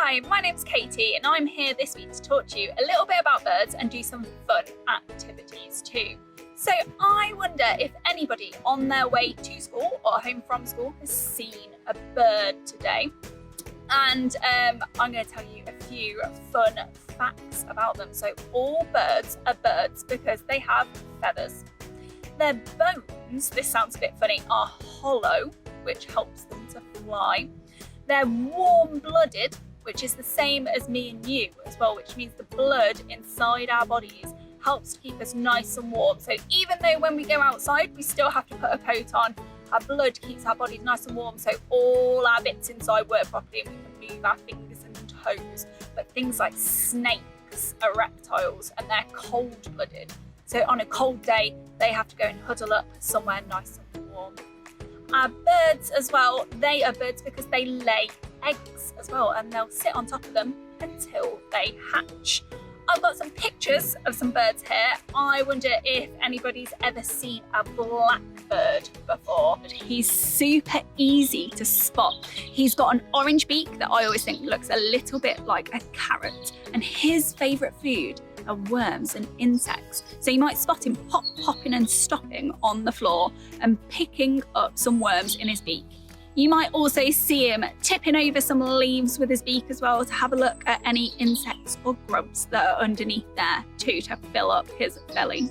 Hi, my name's Katie and I'm here this week to talk to you a little bit about birds and do some fun activities too. So I wonder if anybody on their way to school or home from school has seen a bird today. And I'm going to tell you a few fun facts about them. So all birds are birds because they have feathers. Their bones, this sounds a bit funny, are hollow, which helps them to fly. They're warm-blooded, which is the same as me and you as well, which means the blood inside our bodies helps to keep us nice and warm. So even though when we go outside, we still have to put a coat on, our blood keeps our bodies nice and warm, so all our bits inside work properly and we can move our fingers and toes. But things like snakes are reptiles and they're cold-blooded. So on a cold day, they have to go and huddle up somewhere nice and warm. Our birds as well, they are birds because they lay eggs as well, and they'll sit on top of them until they hatch. I've got some pictures of some birds here. I wonder if anybody's ever seen a blackbird before. He's super easy to spot. He's got an orange beak that I always think looks a little bit like a carrot, and his favourite food are worms and insects. So you might spot him hopping and stopping on the floor and picking up some worms in his beak. You might also see him tipping over some leaves with his beak as well to have a look at any insects or grubs that are underneath there too, to fill up his belly.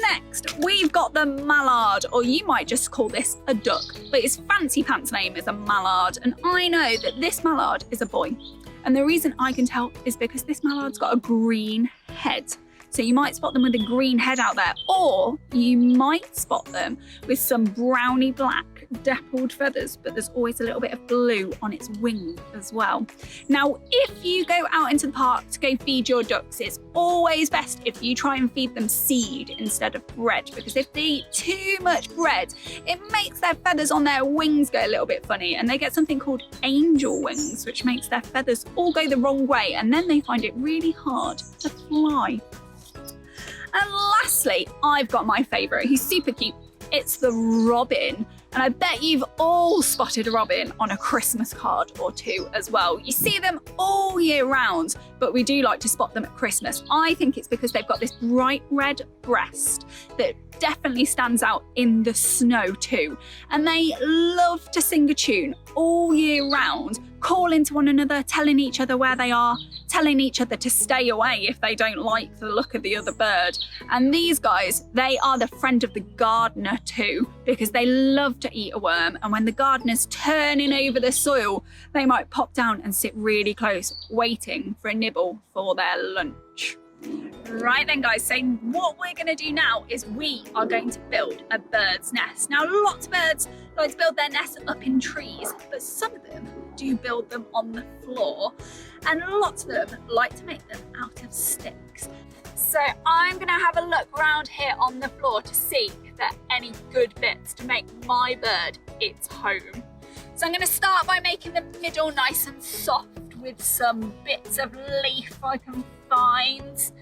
Next, we've got the mallard, or you might just call this a duck, but his fancy pants name is a mallard, and I know that this mallard is a boy. And the reason I can tell is because this mallard's got a green head. So you might spot them with a green head out there, or you might spot them with some browny black dappled feathers, but there's always a little bit of blue on its wing as well. Now, if you go out into the park to go feed your ducks, it's always best if you try and feed them seed instead of bread, because if they eat too much bread, it makes their feathers on their wings go a little bit funny, and they get something called angel wings, which makes their feathers all go the wrong way, and then they find it really hard to fly. And lastly, I've got my favourite. He's super cute. It's the robin. And I bet you've all spotted a robin on a Christmas card or two as well. You see them all year round, but we do like to spot them at Christmas. I think it's because they've got this bright red breast that definitely stands out in the snow too. And they love to sing a tune all year round, calling to one another, telling each other where they are, telling each other to stay away if they don't like the look of the other bird. And these guys, they are the friend of the gardener too, because they love to eat a worm, and when the gardener's turning over the soil, they might pop down and sit really close, waiting for a nibble for their lunch. Right then guys, so what we're going to do now is we are going to build a bird's nest. Now lots of birds like to build their nests up in trees, but some of them do build them on the floor, and lots of them like to make them out of sticks. So I'm going to have a look around here on the floor to see if there are any good bits to make my bird its home. So I'm going to start by making the middle nice and soft with some bits of leaf I can find,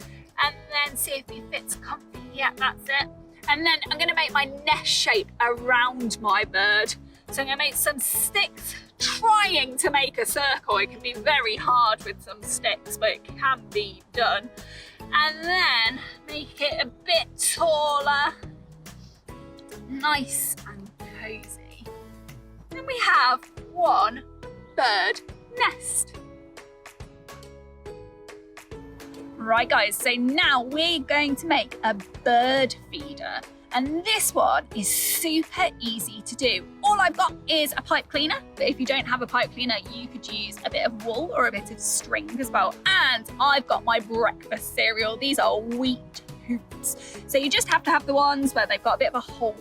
and then see if it fits comfy. Yeah, that's it. And then I'm going to make my nest shape around my bird. So I'm going to make some sticks, trying to make a circle. It can be very hard with some sticks, but it can be done. And then make it a bit taller, nice and cozy. Then we have one bird nest. Right guys, so now we're going to make a bird feeder. And this one is super easy to do. All I've got is a pipe cleaner, but if you don't have a pipe cleaner, you could use a bit of wool or a bit of string as well. And I've got my breakfast cereal. These are wheat hoops. So you just have to have the ones where they've got a bit of a hole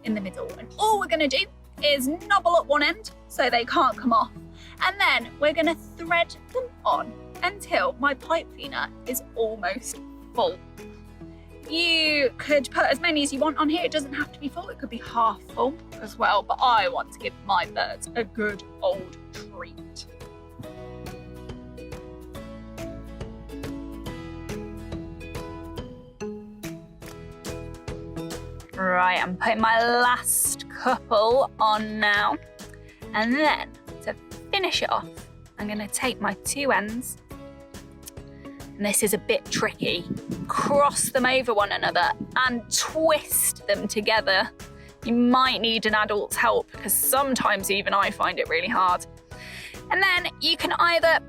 in the middle. And all we're gonna do is knobble up one end so they can't come off. And then we're gonna thread them on until my pipe cleaner is almost full. You could put as many as you want on here. It doesn't have to be full, it could be half full as well, but I want to give my birds a good old treat. Right, I'm putting my last couple on now. And then to finish it off, I'm going to take my two ends, and this is a bit tricky, cross them over one another and twist them together. You might need an adult's help because sometimes even I find it really hard. And then you can either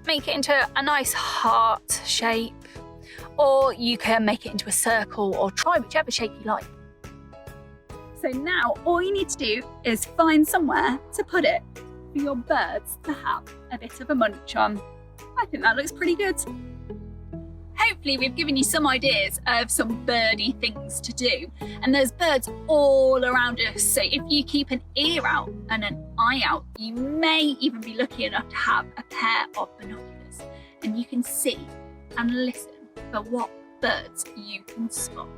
make it into a nice heart shape, or you can make it into a circle, or try whichever shape you like. So now all you need to do is find somewhere to put it for your birds to have a bit of a munch on. I think that looks pretty good. Hopefully we've given you some ideas of some birdie things to do, and there's birds all around us, so if you keep an ear out and an eye out, you may even be lucky enough to have a pair of binoculars, and you can see and listen for what birds you can spot.